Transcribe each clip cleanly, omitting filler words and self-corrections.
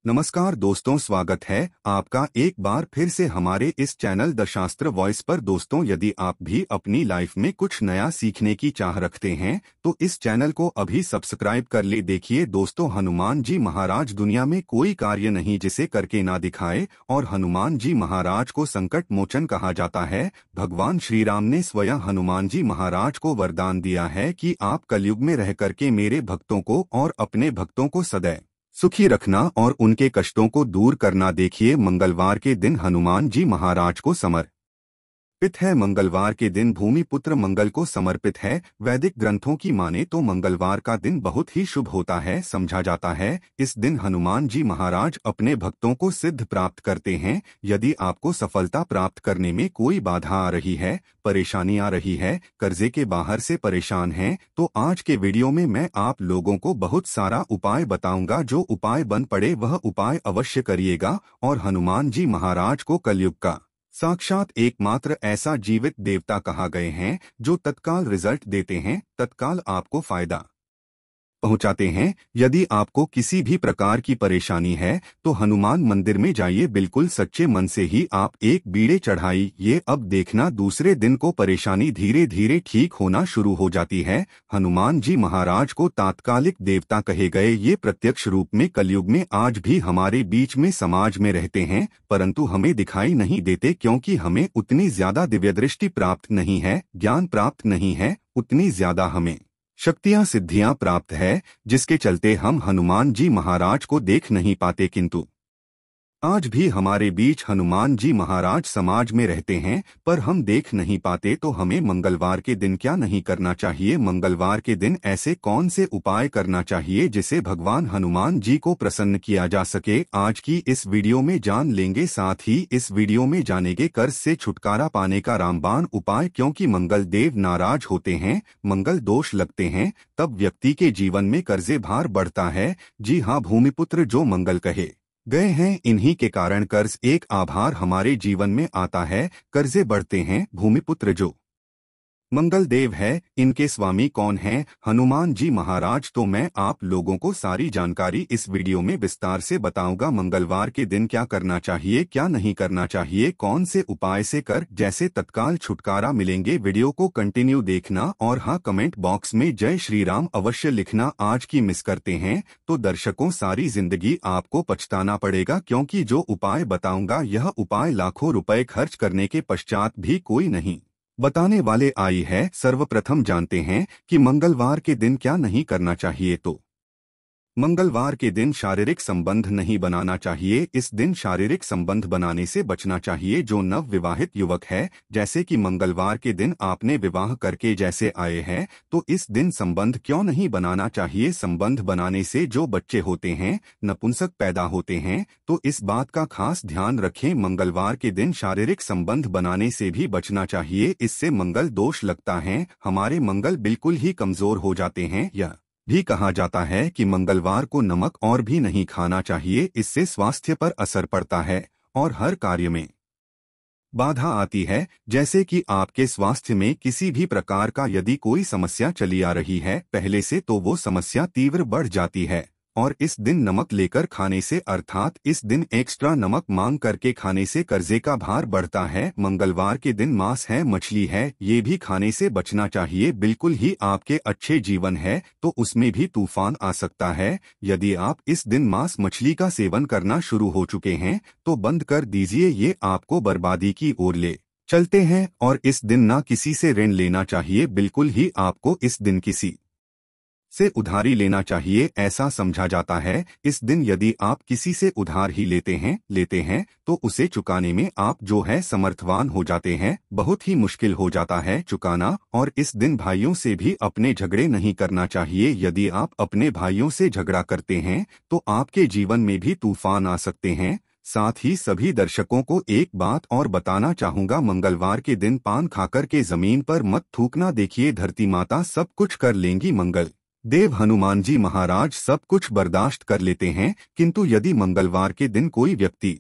नमस्कार दोस्तों, स्वागत है आपका एक बार फिर से हमारे इस चैनल द शास्त्र वॉइस पर। दोस्तों, यदि आप भी अपनी लाइफ में कुछ नया सीखने की चाह रखते हैं तो इस चैनल को अभी सब्सक्राइब कर ले। देखिए दोस्तों, हनुमान जी महाराज दुनिया में कोई कार्य नहीं जिसे करके ना दिखाए, और हनुमान जी महाराज को संकट मोचन कहा जाता है। भगवान श्री राम ने स्वयं हनुमान जी महाराज को वरदान दिया है कि आप कलयुग में रह करके मेरे भक्तों को और अपने भक्तों को सदैव सुखी रखना और उनके कष्टों को दूर करना। देखिए, मंगलवार के दिन हनुमान जी महाराज को समर्पित है। मंगलवार के दिन भूमिपुत्र मंगल को समर्पित है। वैदिक ग्रंथों की माने तो मंगलवार का दिन बहुत ही शुभ होता है, समझा जाता है। इस दिन हनुमान जी महाराज अपने भक्तों को सिद्ध प्राप्त करते हैं। यदि आपको सफलता प्राप्त करने में कोई बाधा आ रही है, परेशानी आ रही है, कर्जे के बाहर से परेशान हैं, तो आज के वीडियो में मैं आप लोगों को बहुत सारा उपाय बताऊंगा। जो उपाय बन पड़े वह उपाय अवश्य करिएगा। और हनुमान जी महाराज को कलयुग का साक्षात एकमात्र ऐसा जीवित देवता कहा गए हैं जो तत्काल रिजल्ट देते हैं, तत्काल आपको फायदा पहुंचाते हैं। यदि आपको किसी भी प्रकार की परेशानी है तो हनुमान मंदिर में जाइए। बिल्कुल सच्चे मन से ही आप एक बीड़े चढ़ाइए। अब देखना, दूसरे दिन को परेशानी धीरे धीरे ठीक होना शुरू हो जाती है। हनुमान जी महाराज को तात्कालिक देवता कहे गए। ये प्रत्यक्ष रूप में कलयुग में आज भी हमारे बीच में समाज में रहते हैं, परंतु हमें दिखाई नहीं देते, क्योंकि हमें उतनी ज्यादा दिव्य दृष्टि प्राप्त नहीं है, ज्ञान प्राप्त नहीं है, उतनी ज्यादा हमें शक्तियां सिद्धियां प्राप्त है, जिसके चलते हम हनुमान जी महाराज को देख नहीं पाते। किंतु आज भी हमारे बीच हनुमान जी महाराज समाज में रहते हैं, पर हम देख नहीं पाते। तो हमें मंगलवार के दिन क्या नहीं करना चाहिए? मंगलवार के दिन ऐसे कौन से उपाय करना चाहिए जिसे भगवान हनुमान जी को प्रसन्न किया जा सके, आज की इस वीडियो में जान लेंगे। साथ ही इस वीडियो में जानेंगे कर्ज से छुटकारा पाने का रामबाण उपाय। क्योंकि मंगल देव नाराज होते हैं, मंगल दोष लगते हैं, तब व्यक्ति के जीवन में कर्जे भार बढ़ता है। जी हाँ, भूमिपुत्र जो मंगल कहे गए हैं, इन्हीं के कारण कर्ज एक आभार हमारे जीवन में आता है, कर्जे बढ़ते हैं। भूमिपुत्र जो मंगल देव है, इनके स्वामी कौन हैं? हनुमान जी महाराज। तो मैं आप लोगों को सारी जानकारी इस वीडियो में विस्तार से बताऊंगा। मंगलवार के दिन क्या करना चाहिए, क्या नहीं करना चाहिए, कौन से उपाय से कर जैसे तत्काल छुटकारा मिलेंगे। वीडियो को कंटिन्यू देखना और हाँ, कमेंट बॉक्स में जय श्री राम अवश्य लिखना। आज की मिस करते हैं तो दर्शकों, सारी जिंदगी आपको पछताना पड़ेगा, क्योंकि जो उपाय बताऊंगा यह उपाय लाखों रुपए खर्च करने के पश्चात भी कोई नहीं बताने वाले आई है। सर्वप्रथम जानते हैं कि मंगलवार के दिन क्या नहीं करना चाहिए। तो मंगलवार के दिन शारीरिक संबंध नहीं बनाना चाहिए। इस दिन शारीरिक संबंध बनाने से बचना चाहिए। जो नव विवाहित युवक है, जैसे कि मंगलवार के दिन आपने विवाह करके जैसे आए हैं, तो इस दिन संबंध क्यों नहीं बनाना चाहिए? संबंध बनाने से जो बच्चे होते हैं, नपुंसक पैदा होते हैं, तो इस बात का खास ध्यान रखें। मंगलवार के दिन शारीरिक संबंध बनाने से भी बचना चाहिए। इससे मंगल दोष लगता है, हमारे मंगल बिल्कुल ही कमजोर हो जाते हैं। यह भी कहा जाता है कि मंगलवार को नमक और भी नहीं खाना चाहिए, इससे स्वास्थ्य पर असर पड़ता है और हर कार्य में बाधा आती है। जैसे कि आपके स्वास्थ्य में किसी भी प्रकार का यदि कोई समस्या चली आ रही है पहले से, तो वो समस्या तीव्र बढ़ जाती है। और इस दिन नमक लेकर खाने से, अर्थात इस दिन एक्स्ट्रा नमक मांग करके खाने से कर्जे का भार बढ़ता है। मंगलवार के दिन मांस है, मछली है, ये भी खाने से बचना चाहिए। बिल्कुल ही आपके अच्छे जीवन है तो उसमें भी तूफान आ सकता है। यदि आप इस दिन मांस मछली का सेवन करना शुरू हो चुके हैं तो बंद कर दीजिए, ये आपको बर्बादी की ओर ले चलते हैं। और इस दिन ना किसी से ऋण लेना चाहिए, बिल्कुल ही आपको इस दिन किसी से उधारी लेना चाहिए, ऐसा समझा जाता है। इस दिन यदि आप किसी से उधार ही लेते हैं तो उसे चुकाने में आप जो है समर्थवान हो जाते हैं। बहुत ही मुश्किल हो जाता है चुकाना। और इस दिन भाइयों से भी अपने झगड़े नहीं करना चाहिए। यदि आप अपने भाइयों से झगड़ा करते हैं तो आपके जीवन में भी तूफान आ सकते हैं। साथ ही सभी दर्शकों को एक बात और बताना चाहूंगा, मंगलवार के दिन पान खाकर के जमीन पर मत थूकना। देखिए, धरती माता सब कुछ कर लेंगी, मंगल देव हनुमान जी महाराज सब कुछ बर्दाश्त कर लेते हैं, किंतु यदि मंगलवार के दिन कोई व्यक्ति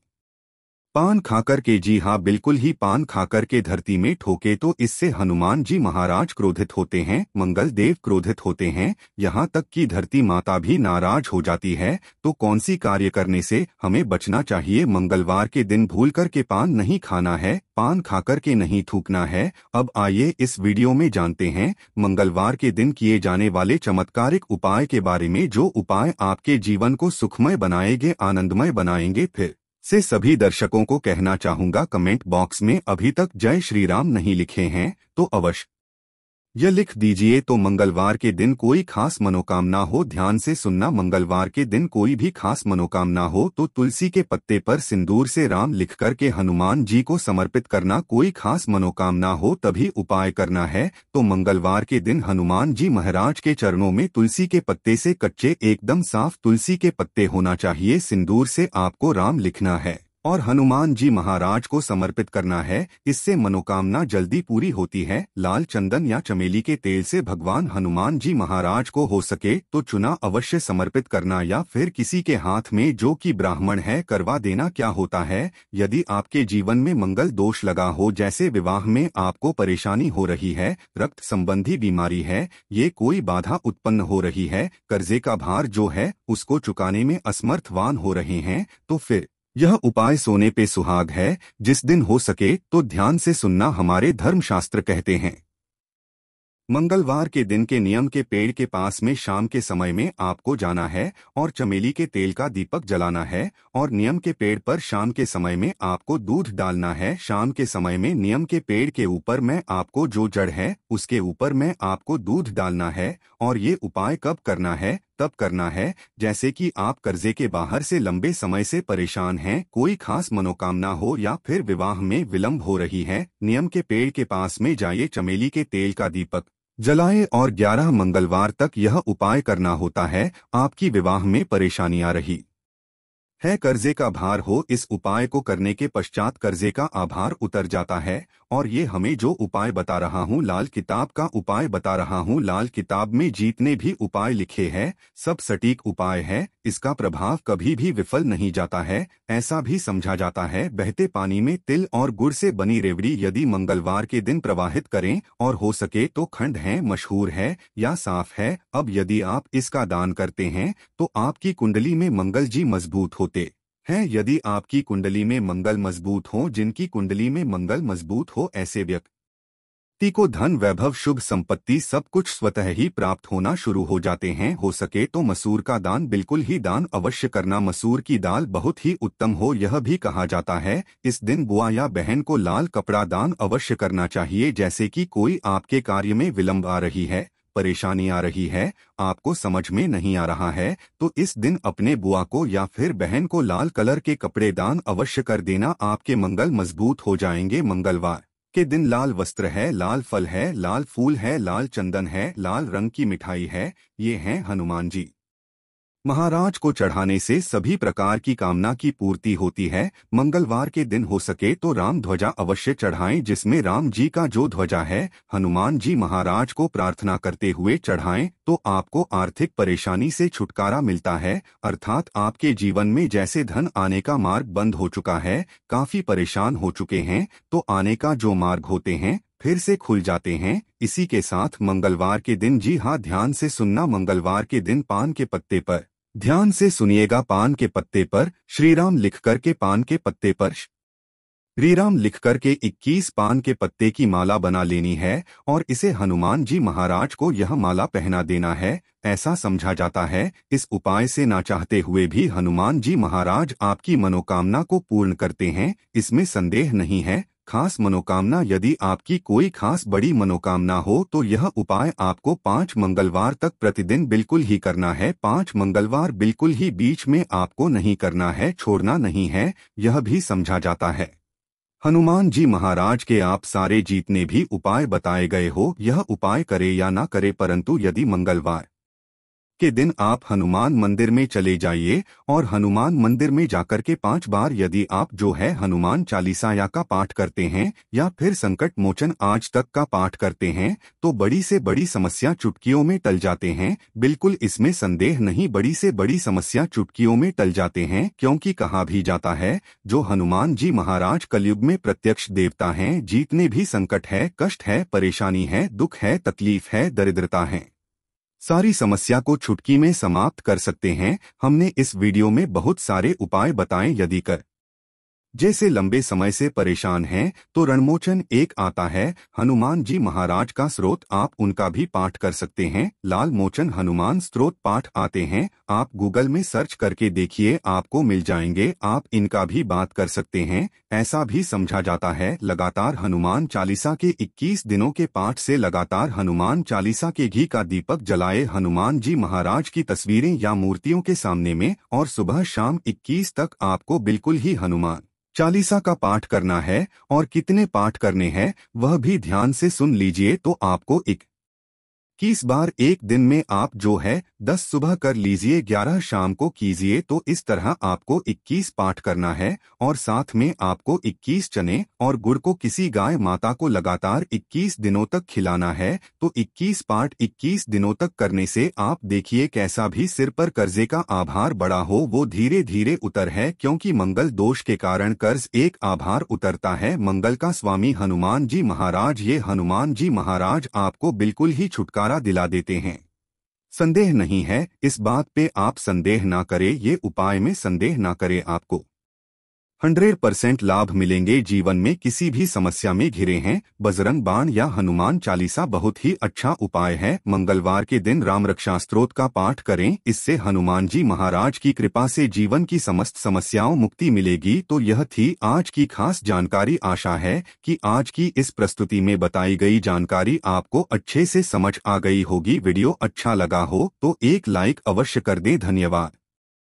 पान खाकर के, जी हाँ बिल्कुल ही, पान खाकर के धरती में ठोके तो इससे हनुमान जी महाराज क्रोधित होते हैं, मंगल देव क्रोधित होते हैं, यहाँ तक कि धरती माता भी नाराज हो जाती है। तो कौन सी कार्य करने से हमें बचना चाहिए? मंगलवार के दिन भूल कर के पान नहीं खाना है, पान खाकर के नहीं थूकना है। अब आइए इस वीडियो में जानते हैं मंगलवार के दिन किए जाने वाले चमत्कारिक उपाय के बारे में, जो उपाय आपके जीवन को सुखमय बनाएंगे, आनंदमय बनाएंगे। फिर से सभी दर्शकों को कहना चाहूंगा, कमेंट बॉक्स में अभी तक जय श्री राम नहीं लिखे हैं तो अवश्य यह लिख दीजिए। तो मंगलवार के दिन कोई खास मनोकामना हो, ध्यान से सुनना, मंगलवार के दिन कोई भी खास मनोकामना हो तो तुलसी के पत्ते पर सिंदूर से राम लिख कर के हनुमान जी को समर्पित करना। कोई खास मनोकामना हो तभी उपाय करना है। तो मंगलवार के दिन हनुमान जी महाराज के चरणों में तुलसी के पत्ते से, कच्चे एकदम साफ तुलसी के पत्ते होना चाहिए, सिंदूर से आपको राम लिखना है और हनुमान जी महाराज को समर्पित करना है। इससे मनोकामना जल्दी पूरी होती है। लाल चंदन या चमेली के तेल से भगवान हनुमान जी महाराज को हो सके तो चुना अवश्य समर्पित करना, या फिर किसी के हाथ में जो कि ब्राह्मण है करवा देना। क्या होता है, यदि आपके जीवन में मंगल दोष लगा हो, जैसे विवाह में आपको परेशानी हो रही है, रक्त संबंधी बीमारी है, ये कोई बाधा उत्पन्न हो रही है, कर्जे का भार जो है उसको चुकाने में असमर्थवान हो रहे हैं, तो फिर यह उपाय सोने पे सुहाग है। जिस दिन हो सके तो ध्यान से सुनना, हमारे धर्मशास्त्र कहते हैं मंगलवार के दिन के नियम के पेड़ के पास में शाम के समय में आपको जाना है और चमेली के तेल का दीपक जलाना है, और नियम के पेड़ पर शाम के समय में आपको दूध डालना है। शाम के समय में नियम के पेड़ के ऊपर में आपको जो जड़ है उसके ऊपर में आपको दूध डालना है। और ये उपाय कब करना है? तब करना है जैसे कि आप कर्जे के बाहर से लंबे समय से परेशान हैं, कोई खास मनोकामना हो, या फिर विवाह में विलंब हो रही है। नियम के पेड़ के पास में जाइए, चमेली के तेल का दीपक जलाए और 11 मंगलवार तक यह उपाय करना होता है। आपकी विवाह में परेशानी आ रही है, कर्जे का भार हो, इस उपाय को करने के पश्चात कर्जे का आभार उतर जाता है। और ये हमें जो उपाय बता रहा हूँ, लाल किताब का उपाय बता रहा हूँ, लाल किताब में जितने भी उपाय लिखे हैं सब सटीक उपाय है, इसका प्रभाव कभी भी विफल नहीं जाता है। ऐसा भी समझा जाता है बहते पानी में तिल और गुड़ से बनी रेवड़ी यदि मंगलवार के दिन प्रवाहित करें, और हो सके तो खंड है, मशहूर है या साफ है। अब यदि आप इसका दान करते हैं तो आपकी कुंडली में मंगल जी मजबूत होते हैं। यदि आपकी कुंडली में मंगल मजबूत हो, जिनकी कुंडली में मंगल मजबूत हो, ऐसे व्यक्ति को धन, वैभव, शुभ संपत्ति सब कुछ स्वतः ही प्राप्त होना शुरू हो जाते हैं। हो सके तो मसूर का दान बिल्कुल ही दान अवश्य करना। मसूर की दाल बहुत ही उत्तम हो, यह भी कहा जाता है इस दिन बुआ या बहन को लाल कपड़ा दान अवश्य करना चाहिए। जैसे कि कोई आपके कार्य में विलंब आ रही है, परेशानी आ रही है, आपको समझ में नहीं आ रहा है, तो इस दिन अपने बुआ को या फिर बहन को लाल कलर के कपड़े दान अवश्य कर देना, आपके मंगल मजबूत हो जाएंगे। मंगलवार के दिन लाल वस्त्र है, लाल फल है, लाल फूल है, लाल चंदन है, लाल रंग की मिठाई है, ये हैं हनुमान जी महाराज को चढ़ाने से सभी प्रकार की कामना की पूर्ति होती है। मंगलवार के दिन हो सके तो राम ध्वजा अवश्य चढ़ाएं, जिसमें राम जी का जो ध्वजा है हनुमान जी महाराज को प्रार्थना करते हुए चढ़ाएं, तो आपको आर्थिक परेशानी से छुटकारा मिलता है। अर्थात आपके जीवन में जैसे धन आने का मार्ग बंद हो चुका है, काफी परेशान हो चुके हैं, तो आने का जो मार्ग होते हैं फिर से खुल जाते हैं। इसी के साथ मंगलवार के दिन, जी हाँ ध्यान से सुनना, मंगलवार के दिन पान के पत्ते पर, ध्यान से सुनिएगा, पान के पत्ते पर श्री राम लिख करके, पान के पत्ते पर श्री राम लिख करके 21 पान के पत्ते की माला बना लेनी है और इसे हनुमान जी महाराज को यह माला पहना देना है। ऐसा समझा जाता है इस उपाय से ना चाहते हुए भी हनुमान जी महाराज आपकी मनोकामना को पूर्ण करते हैं, इसमें संदेह नहीं है। खास मनोकामना, यदि आपकी कोई खास बड़ी मनोकामना हो तो यह उपाय आपको 5 मंगलवार तक प्रतिदिन बिल्कुल ही करना है। 5 मंगलवार बिल्कुल ही बीच में आपको नहीं करना है, छोड़ना नहीं है, यह भी समझा जाता है। हनुमान जी महाराज के आप सारे जितने भी उपाय बताए गए हो, यह उपाय करे या ना करे, परंतु यदि मंगलवार के दिन आप हनुमान मंदिर में चले जाइए और हनुमान मंदिर में जाकर के 5 बार यदि आप जो है हनुमान चालीसा या का पाठ करते हैं या फिर संकट मोचन आज तक का पाठ करते हैं तो बड़ी से बड़ी समस्या चुटकियों में टल जाते हैं। बिल्कुल इसमें संदेह नहीं, बड़ी से बड़ी समस्या चुटकियों में टल जाते हैं, क्योंकि कहा भी जाता है जो हनुमान जी महाराज कलयुग में प्रत्यक्ष देवता हैं। जितने भी संकट है, कष्ट है, परेशानी है, दुख है, तकलीफ है, दरिद्रता है, सारी समस्या को चुटकी में समाप्त कर सकते हैं। हमने इस वीडियो में बहुत सारे उपाय बताए। यदि कर जैसे लंबे समय से परेशान हैं तो रणमोचन एक आता है, हनुमान जी महाराज का स्रोत, आप उनका भी पाठ कर सकते हैं। लाल मोचन हनुमान स्त्रोत पाठ आते हैं, आप गूगल में सर्च करके देखिए, आपको मिल जाएंगे, आप इनका भी बात कर सकते हैं। ऐसा भी समझा जाता है लगातार हनुमान चालीसा के 21 दिनों के पाठ से लगातार हनुमान चालीसा के घी का दीपक जलाए हनुमान जी महाराज की तस्वीरें या मूर्तियों के सामने में, और सुबह शाम 21 तक आपको बिल्कुल ही हनुमान चालीसा का पाठ करना है। और कितने पाठ करने हैं वह भी ध्यान से सुन लीजिए। तो आपको 21 बार एक दिन में आप जो है 10 सुबह कर लीजिए, 11 शाम को कीजिए। तो इस तरह आपको 21 पाठ करना है और साथ में आपको 21 चने और गुड़ को किसी गाय माता को लगातार 21 दिनों तक खिलाना है। तो 21 पाठ 21 दिनों तक करने से आप देखिए कैसा भी सिर पर कर्जे का आभार बड़ा हो वो धीरे धीरे उतर है, क्योंकि मंगल दोष के कारण कर्ज एक आभार उतरता है। मंगल का स्वामी हनुमान जी महाराज, ये हनुमान जी महाराज आपको बिल्कुल ही छुटकारा दिला देते हैं। संदेह नहीं है इस बात पे, आप संदेह ना करें, ये उपाय में संदेह ना करें, आपको 100% लाभ मिलेंगे। जीवन में किसी भी समस्या में घिरे हैं, बजरंग बाण या हनुमान चालीसा बहुत ही अच्छा उपाय है। मंगलवार के दिन राम रक्षा स्तोत्र का पाठ करें, इससे हनुमान जी महाराज की कृपा से जीवन की समस्त समस्याओं मुक्ति मिलेगी। तो यह थी आज की खास जानकारी। आशा है कि आज की इस प्रस्तुति में बताई गई जानकारी आपको अच्छे से समझ आ गई होगी। वीडियो अच्छा लगा हो तो एक लाइक अवश्य कर दें। धन्यवाद।